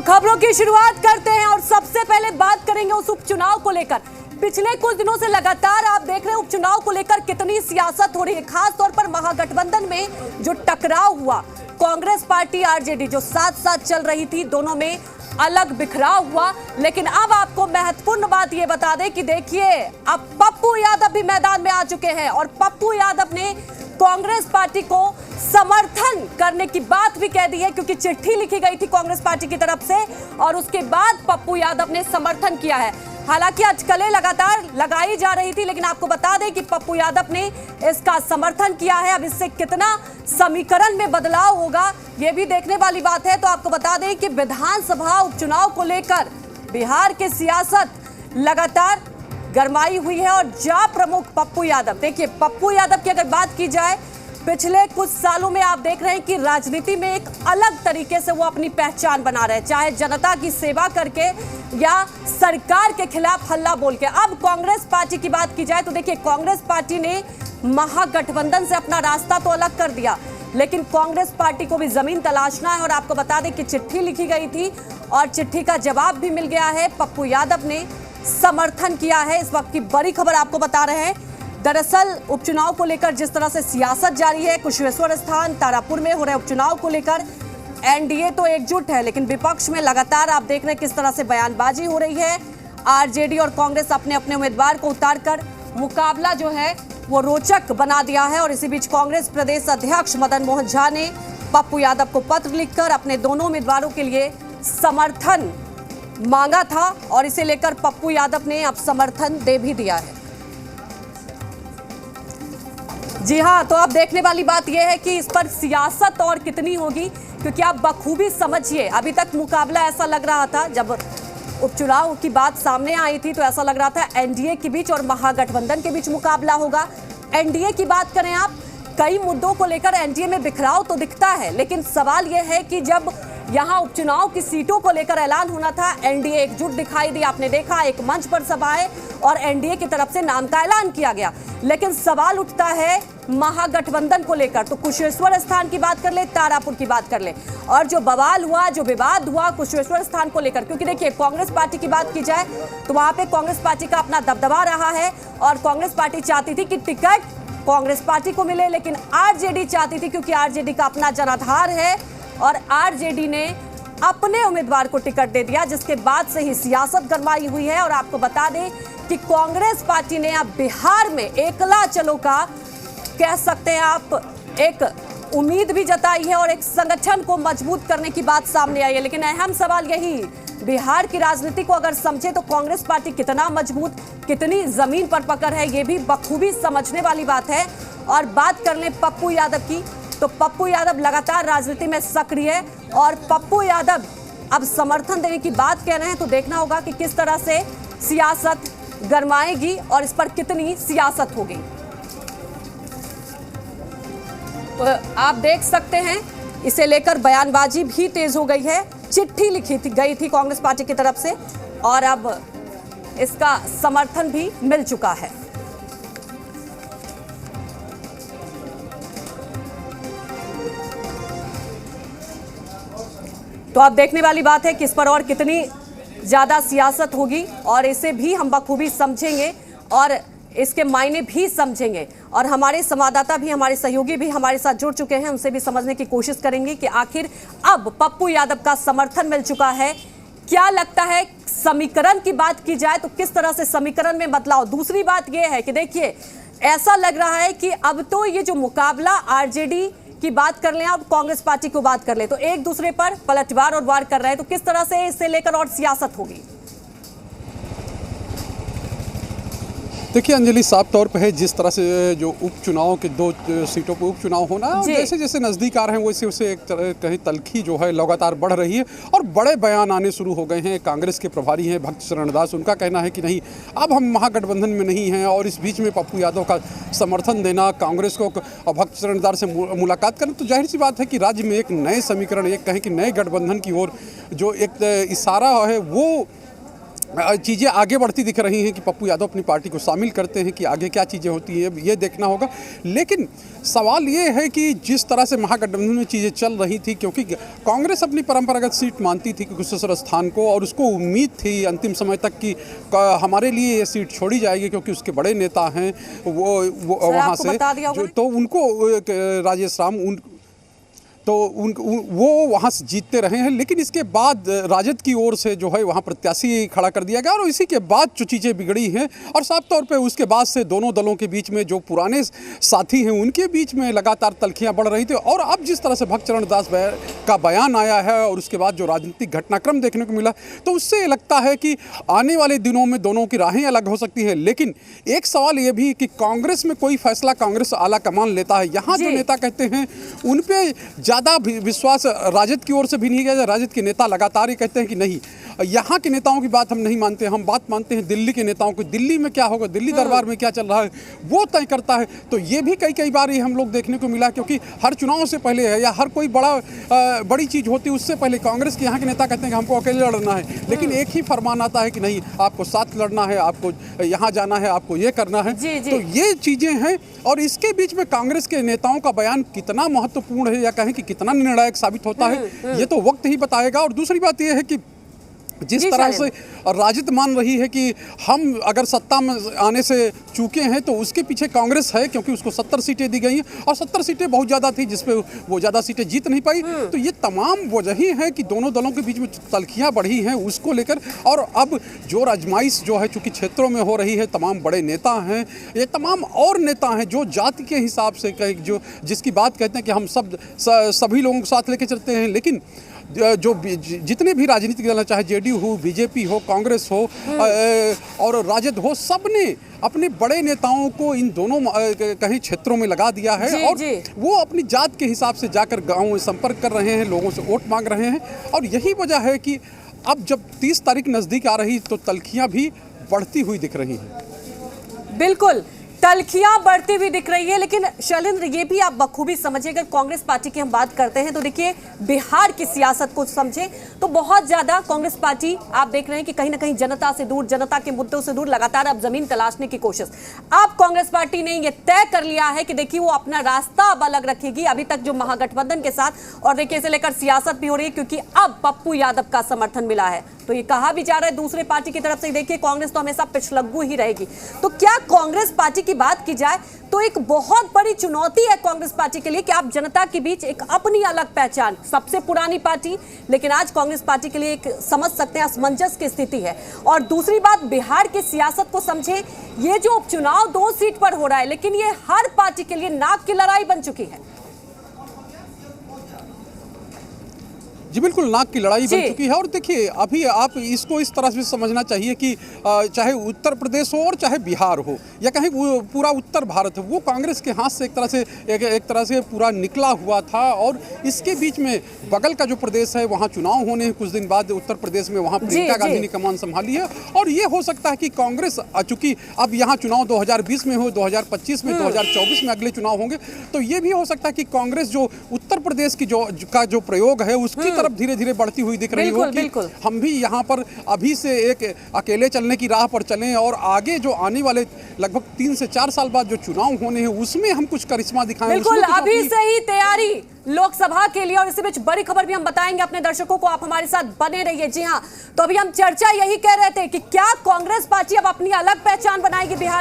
खबरों की शुरुआत करते हैं और सबसे पहले बात करेंगे उस उपचुनाव को लेकर। पिछले कुछ दिनों से लगातार आप देख रहे हैं उपचुनाव को लेकर कितनी सियासत हो रही है, खास तौर पर महागठबंधन में जो टकराव हुआ, कांग्रेस पार्टी आरजेडी जो साथ साथ चल रही थी, दोनों में अलग बिखराव हुआ। लेकिन अब आपको महत्वपूर्ण बात यह बता दें कि देखिए अब पप्पू यादव भी मैदान में आ चुके हैं और पप्पू यादव ने कांग्रेस पार्टी को समर्थन करने की बात भी कह दी है, क्योंकि चिट्ठी लिखी गई थी कांग्रेस पार्टी की तरफ से और उसके बाद पप्पू यादव ने समर्थन किया है। हालांकि अटकलें लगातार लगाई जा रही थी, लेकिन आपको बता दें कि पप्पू यादव ने इसका समर्थन किया है। अब इससे कितना समीकरण में बदलाव होगा ये भी देखने वाली बात है। तो आपको बता दें कि विधानसभा उपचुनाव को लेकर बिहार की सियासत लगातार गरमाई हुई है और जा प्रमुख पप्पू यादव। देखिए पप्पू यादव की अगर बात की जाए, पिछले कुछ सालों में आप देख रहे हैं कि राजनीति में एक अलग तरीके से वो अपनी पहचान बना रहे हैं, चाहे जनता की सेवा करके या सरकार के खिलाफ हल्ला बोल के। अब कांग्रेस पार्टी की बात की जाए तो देखिए कांग्रेस पार्टी ने महागठबंधन से अपना रास्ता तो अलग कर दिया, लेकिन कांग्रेस पार्टी को भी जमीन तलाशना है। और आपको बता दें कि चिट्ठी लिखी गई थी और चिट्ठी का जवाब भी मिल गया है। पप्पू यादव ने समर्थन किया है। इस वक्त की बड़ी खबर आपको बता रहे हैं। दरअसल उपचुनाव को लेकर जिस तरह से सियासत जारी है, कुशवेश्वर स्थान तारापुर में हो रहे उपचुनाव को लेकर एनडीए तो एकजुट है, लेकिन विपक्ष में लगातार आप देख रहे हैं किस तरह से बयानबाजी हो रही है। आरजेडी और कांग्रेस अपने अपने उम्मीदवार को उतारकर मुकाबला जो है वो रोचक बना दिया है। और इसी बीच कांग्रेस प्रदेश अध्यक्ष मदन मोहन झा ने पप्पू यादव को पत्र लिखकर अपने दोनों उम्मीदवारों के लिए समर्थन मांगा था और इसे लेकर पप्पू यादव ने अब समर्थन दे भी दिया है। जी हां, तो अब देखने वाली बात यह है कि इस पर सियासत और कितनी होगी, क्योंकि आप बखूबी समझिए अभी तक मुकाबला ऐसा लग रहा था, जब उपचुनाव की बात सामने आई थी तो ऐसा लग रहा था एनडीए के बीच और महागठबंधन के बीच मुकाबला होगा। एनडीए की बात करें आप, कई मुद्दों को लेकर एनडीए में बिखराव तो दिखता है, लेकिन सवाल यह है कि जब यहां उपचुनाव की सीटों को लेकर ऐलान होना था, एनडीए एकजुट दिखाई दी। आपने देखा एक मंच पर सभाएं और एनडीए की तरफ से नाम का ऐलान किया गया, लेकिन सवाल उठता है महागठबंधन को लेकर। तो कुशवेश्वर स्थान की बात कर ले, तारापुर की बात कर ले, और जो बवाल हुआ, जो विवाद हुआ कुशवेश्वर स्थान को लेकर, क्योंकि देखिए कांग्रेस पार्टी की बात की जाए तो वहां पे कांग्रेस पार्टी का अपना दबदबा रहा है और कांग्रेस पार्टी चाहती थी कि टिकट कांग्रेस पार्टी को मिले, लेकिन आरजेडी चाहती थी, क्योंकि आरजेडी का अपना जनाधार है और आरजेडी ने अपने उम्मीदवार को टिकट दे दिया, जिसके बाद से ही सियासत गरमाई हुई है। और आपको बता दें कि कांग्रेस पार्टी ने अब बिहार में एकला चलो का कह सकते हैं आप एक उम्मीद भी जताई है और एक संगठन को मजबूत करने की बात सामने आई है। लेकिन अहम सवाल यही, बिहार की राजनीति को अगर समझे तो कांग्रेस पार्टी कितना मजबूत, कितनी जमीन पर पकड़ है, ये भी बखूबी समझने वाली बात है। और बात कर लें पप्पू यादव की, तो पप्पू यादव लगातार राजनीति में सक्रिय है और पप्पू यादव अब समर्थन देने की बात कह रहे हैं। तो देखना होगा कि किस तरह से सियासत गरमाएगी और इस पर कितनी सियासत होगी। तो आप देख सकते हैं इसे लेकर बयानबाजी भी तेज हो गई है। चिट्ठी लिखी गई थी कांग्रेस पार्टी की तरफ से और अब इसका समर्थन भी मिल चुका है। तो अब देखने वाली बात है कि इस पर और कितनी ज्यादा सियासत होगी और इसे भी हम बखूबी समझेंगे और इसके मायने भी समझेंगे। और हमारे संवाददाता भी, हमारे सहयोगी भी हमारे साथ जुड़ चुके हैं, उनसे भी समझने की कोशिश करेंगे कि आखिर अब पप्पू यादव का समर्थन मिल चुका है, क्या लगता है। समीकरण की बात की जाए तो किस तरह से समीकरण में बदलाव। दूसरी बात यह है कि देखिए ऐसा लग रहा है कि अब तो ये जो मुकाबला आरजेडी की बात कर लें और कांग्रेस पार्टी को बात कर ले तो एक दूसरे पर पलटवार और वार कर रहे हैं, तो किस तरह से इसे लेकर और सियासत होगी। देखिए अंजलि, साफ तौर पे है जिस तरह से जो उपचुनाव के दो सीटों पर उपचुनाव होना, जैसे जैसे नज़दीक आ रहे हैं वैसे वैसे एक तरह कहीं तलखी जो है लगातार बढ़ रही है और बड़े बयान आने शुरू हो गए हैं। कांग्रेस के प्रभारी हैं भक्त शरण दास, उनका कहना है कि नहीं, अब हम महागठबंधन में नहीं हैं और इस बीच में पप्पू यादव का समर्थन देना, कांग्रेस को और भक्त शरण दास से मुलाकात करना, तो जाहिर सी बात है कि राज्य में एक नए समीकरण, एक कहें कि नए गठबंधन की ओर जो एक इशारा है वो चीज़ें आगे बढ़ती दिख रही हैं कि पप्पू यादव अपनी पार्टी को शामिल करते हैं कि आगे क्या चीज़ें होती हैं ये देखना होगा। लेकिन सवाल ये है कि जिस तरह से महागठबंधन में चीज़ें चल रही थी, क्योंकि कांग्रेस अपनी परंपरागत सीट मानती थी कुशेश्वर स्थान को, और उसको उम्मीद थी अंतिम समय तक कि हमारे लिए ये सीट छोड़ी जाएगी क्योंकि उसके बड़े नेता हैं वो वहाँ से तो उनको राजेश राम वो वहाँ से जीतते रहे हैं। लेकिन इसके बाद राजद की ओर से जो है वहाँ प्रत्याशी खड़ा कर दिया गया और इसी के बाद जो चीज़ें बिगड़ी हैं, और साफ तौर पे उसके बाद से दोनों दलों के बीच में जो पुराने साथी हैं उनके बीच में लगातार तल्खियाँ बढ़ रही थी। और अब जिस तरह से भक्तचरण दास का बयान आया है और उसके बाद जो राजनीतिक घटनाक्रम देखने को मिला, तो उससे लगता है कि आने वाले दिनों में दोनों की राहें अलग हो सकती हैं। लेकिन एक सवाल ये भी कि कांग्रेस में कोई फैसला कांग्रेस आला कमान लेता है, यहाँ जो नेता कहते हैं उन पर ज़्यादा विश्वास राजद की ओर से भी नहीं किया। राजद के नेता लगातार ये कहते हैं कि नहीं, यहाँ के नेताओं की बात हम नहीं मानते, हम बात मानते हैं दिल्ली के नेताओं की। दिल्ली में क्या होगा, दिल्ली दरबार में क्या चल रहा है वो तय करता है। तो ये भी कई बार ये हम लोग देखने को मिला, क्योंकि हर चुनाव से पहले है या हर कोई बड़ी चीज़ होती है उससे पहले कांग्रेस के यहाँ के नेता कहते हैं कि हमको अकेले लड़ना है, लेकिन एक ही फरमान आता है कि नहीं, आपको साथ लड़ना है, आपको यहाँ जाना है, आपको ये करना है। तो ये चीज़ें हैं, और इसके बीच में कांग्रेस के नेताओं का बयान कितना महत्वपूर्ण है या कहें कि कितना निर्णायक साबित होता है, ये तो वक्त ही बताएगा। और दूसरी बात यह है कि जिस तरह से राजद मान रही है कि हम अगर सत्ता में आने से चूके हैं तो उसके पीछे कांग्रेस है, क्योंकि उसको 70 सीटें दी गई हैं और 70 सीटें बहुत ज़्यादा थी जिसपे वो ज़्यादा सीटें जीत नहीं पाई। तो ये तमाम वजहें हैं कि दोनों दलों के बीच में तल्खियाँ बढ़ी हैं उसको लेकर। और अब जो आजमाइश जो है चूँकि क्षेत्रों में हो रही है, तमाम बड़े नेता हैं, ये तमाम और नेता हैं जो जाति के हिसाब से जो जिसकी बात कहते हैं कि हम सभी लोगों को साथ लेके चलते हैं, लेकिन जो जितने भी राजनीतिक दल हैं, चाहे जेडीयू हो, बीजेपी हो, कांग्रेस हो और राजद हो, सब ने अपने बड़े नेताओं को इन दोनों कहीं क्षेत्रों में लगा दिया है। और वो अपनी जात के हिसाब से जाकर गाँव में संपर्क कर रहे हैं, लोगों से वोट मांग रहे हैं। और यही वजह है कि अब जब 30 तारीख नज़दीक आ रही तो तल्खियाँ भी बढ़ती हुई दिख रही हैं। बिल्कुल, तल्खियां बढ़ती हुई दिख रही है। लेकिन शैलेंद्र, ये भी आप बखूबी समझिए, अगर कांग्रेस पार्टी की हम बात करते हैं तो देखिए बिहार की सियासत को समझे तो बहुत ज्यादा कांग्रेस पार्टी आप देख रहे हैं कि कहीं ना कहीं जनता से दूर, जनता के मुद्दों से दूर लगातार अब जमीन तलाशने की कोशिश। अब कांग्रेस पार्टी ने ये तय कर लिया है कि देखिए वो अपना रास्ता अब अलग रखेगी। अभी तक जो महागठबंधन के साथ, और देखिए इसे लेकर सियासत भी हो रही है क्योंकि अब पप्पू यादव का समर्थन मिला है, तो ये कहा भी जा रहा है दूसरे पार्टी की तरफ से देखिए कांग्रेस तो हमेशा पिछलग्गू ही रहेगी। तो क्या कांग्रेस पार्टी की बात की जाए तो एक बहुत बड़ी चुनौती है कांग्रेस पार्टी के लिए कि आप जनता के बीच एक अपनी अलग पहचान, सबसे पुरानी पार्टी, लेकिन आज कांग्रेस पार्टी के लिए एक समझ सकते हैं असमंजस की स्थिति है। और दूसरी बात, बिहार की सियासत को समझे, ये जो उपचुनाव 2 सीट पर हो रहा है, लेकिन ये हर पार्टी के लिए नाक की लड़ाई बन चुकी है। जी बिल्कुल, नाक की लड़ाई बन चुकी है। और देखिए अभी आप इसको इस तरह से समझना चाहिए कि चाहे उत्तर प्रदेश हो और चाहे बिहार हो या कहीं पूरा उत्तर भारत हो, वो कांग्रेस के हाथ से एक तरह से पूरा निकला हुआ था। और इसके बीच में बगल का जो प्रदेश है वहाँ चुनाव होने हैं कुछ दिन बाद, उत्तर प्रदेश में वहाँ प्रियंका गांधी ने कमान संभाली है। और ये हो सकता है कि कांग्रेस, चूंकि अब यहाँ चुनाव 2020 में हो, 2025 में, 2024 में अगले चुनाव होंगे, तो ये भी हो सकता है कि कांग्रेस जो उत्तर प्रदेश की जो प्रयोग है उसकी तरफ धीरे धीरे बढ़ती हुई दिख रही हो कि हम भी यहाँ पर अभी से एक अकेले चलने की राह पर चलें और आगे जो आने वाले लगभग 3 से 4 साल बाद जो चुनाव होने हैं उसमें हम कुछ करिश्मा दिखाएं। बिल्कुल, अभी से ही तैयारी लोकसभा के लिए। और इसी बीच बड़ी खबर भी हम बताएंगे अपने दर्शकों को, आप हमारे साथ बने रहिए। जी हाँ, तो अभी हम चर्चा यही कह रहे थे कि क्या कांग्रेस पार्टी अब अपनी अलग पहचान बनाएगी बिहार